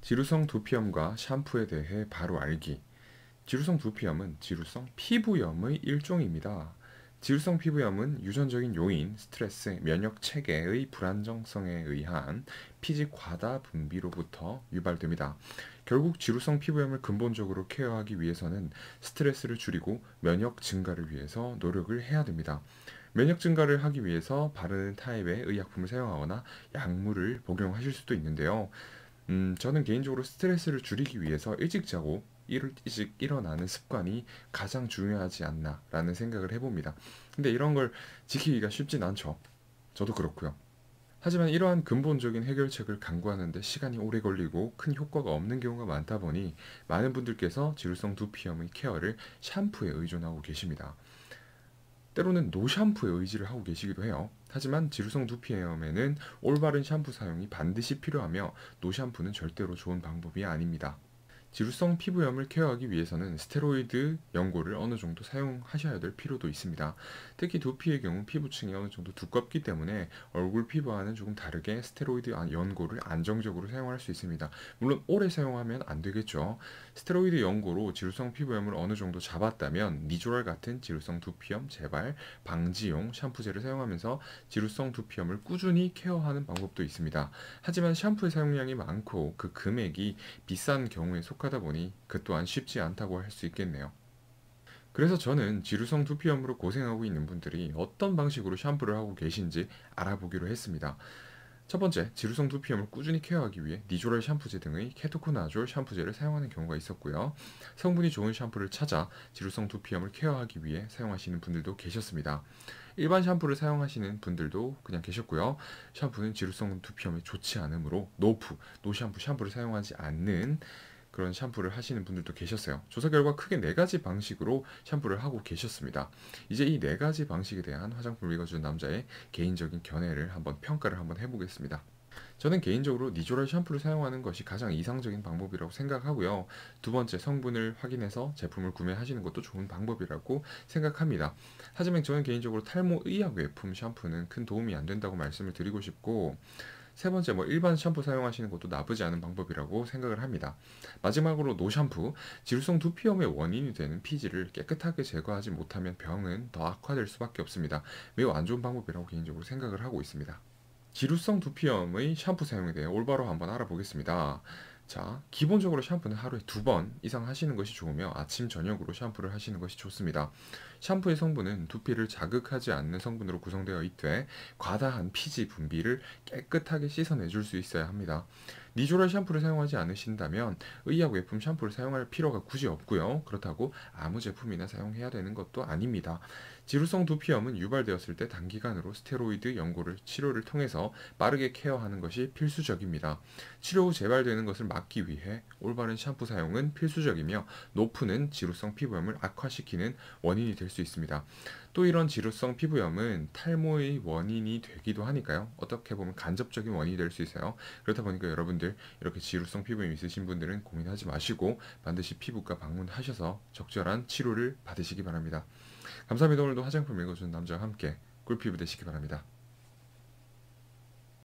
지루성 두피염과 샴푸에 대해 바로 알기. 지루성 두피염은 지루성 피부염의 일종입니다. 지루성 피부염은 유전적인 요인, 스트레스, 면역 체계의 불안정성에 의한 피지 과다 분비로부터 유발됩니다. 결국 지루성 피부염을 근본적으로 케어하기 위해서는 스트레스를 줄이고 면역 증가를 위해서 노력을 해야 됩니다. 면역 증가를 하기 위해서 바르는 타입의 의약품을 사용하거나 약물을 복용하실 수도 있는데요. 저는 개인적으로 스트레스를 줄이기 위해서 일찍 자고 일찍 일어나는 습관이 가장 중요하지 않나라는 생각을 해봅니다. 근데 이런 걸 지키기가 쉽진 않죠. 저도 그렇고요. 하지만 이러한 근본적인 해결책을 강구하는 데 시간이 오래 걸리고 큰 효과가 없는 경우가 많다 보니 많은 분들께서 지루성 두피염의 케어를 샴푸에 의존하고 계십니다. 때로는 노샴푸에 의지를 하고 계시기도 해요. 하지만 지루성 두피염에는 올바른 샴푸 사용이 반드시 필요하며 노샴푸는 절대로 좋은 방법이 아닙니다. 지루성 피부염을 케어하기 위해서는 스테로이드 연고를 어느 정도 사용하셔야 될 필요도 있습니다. 특히 두피의 경우 피부층이 어느 정도 두껍기 때문에 얼굴 피부와는 조금 다르게 스테로이드 연고를 안정적으로 사용할 수 있습니다. 물론 오래 사용하면 안 되겠죠. 스테로이드 연고로 지루성 피부염을 어느 정도 잡았다면 니조랄 같은 지루성 두피염 재발 방지용 샴푸제를 사용하면서 지루성 두피염을 꾸준히 케어하는 방법도 있습니다. 하지만 샴푸의 사용량이 많고 그 금액이 비싼 경우에 속하다 보니 그 또한 쉽지 않다고 할 수 있겠네요. 그래서 저는 지루성 두피염으로 고생하고 있는 분들이 어떤 방식으로 샴푸를 하고 계신지 알아보기로 했습니다. 첫 번째, 지루성 두피염을 꾸준히 케어하기 위해 니조랄 샴푸제 등의 케토코나졸 샴푸제를 사용하는 경우가 있었고요. 성분이 좋은 샴푸를 찾아 지루성 두피염을 케어하기 위해 사용하시는 분들도 계셨습니다. 일반 샴푸를 사용하시는 분들도 그냥 계셨고요. 샴푸는 지루성 두피염에 좋지 않으므로 노샴푸, 샴푸를 사용하지 않는 그런 샴푸를 하시는 분들도 계셨어요. 조사 결과 크게 네 가지 방식으로 샴푸를 하고 계셨습니다. 이제 이 네 가지 방식에 대한 화장품을 읽어준 남자의 개인적인 견해를 한번 평가를 한번 해보겠습니다. 저는 개인적으로 니조랄 샴푸를 사용하는 것이 가장 이상적인 방법이라고 생각하고요. 두 번째, 성분을 확인해서 제품을 구매하시는 것도 좋은 방법이라고 생각합니다. 하지만 저는 개인적으로 탈모 의약 외품 샴푸는 큰 도움이 안 된다고 말씀을 드리고 싶고, 세 번째, 일반 샴푸 사용하시는 것도 나쁘지 않은 방법이라고 생각을 합니다. 마지막으로 노샴푸, 지루성 두피염의 원인이 되는 피지를 깨끗하게 제거하지 못하면 병은 더 악화될 수밖에 없습니다. 매우 안 좋은 방법이라고 개인적으로 생각을 하고 있습니다. 지루성 두피염의 샴푸 사용에 대해 올바로 한번 알아보겠습니다. 자, 기본적으로 샴푸는 하루에 2번 이상 하시는 것이 좋으며 아침, 저녁으로 샴푸를 하시는 것이 좋습니다. 샴푸의 성분은 두피를 자극하지 않는 성분으로 구성되어 있되 과다한 피지 분비를 깨끗하게 씻어내줄 수 있어야 합니다. 니조랄 샴푸를 사용하지 않으신다면 의약 외품 샴푸를 사용할 필요가 굳이 없고요. 그렇다고 아무 제품이나 사용해야 되는 것도 아닙니다. 지루성 두피염은 유발되었을 때 단기간으로 스테로이드 연고를 치료를 통해서 빠르게 케어하는 것이 필수적입니다. 치료 후 재발되는 것을 막기 위해 올바른 샴푸 사용은 필수적이며 노프는 지루성 피부염을 악화시키는 원인이 될 수 있습니다. 또 이런 지루성 피부염은 탈모의 원인이 되기도 하니까요. 어떻게 보면 간접적인 원인이 될 수 있어요. 그렇다 보니까 여러분들 이렇게 지루성 피부염 있으신 분들은 고민하지 마시고 반드시 피부과 방문하셔서 적절한 치료를 받으시기 바랍니다. 감사합니다. 오늘도 화장품 읽어주는 남자와 함께 꿀피부 되시기 바랍니다.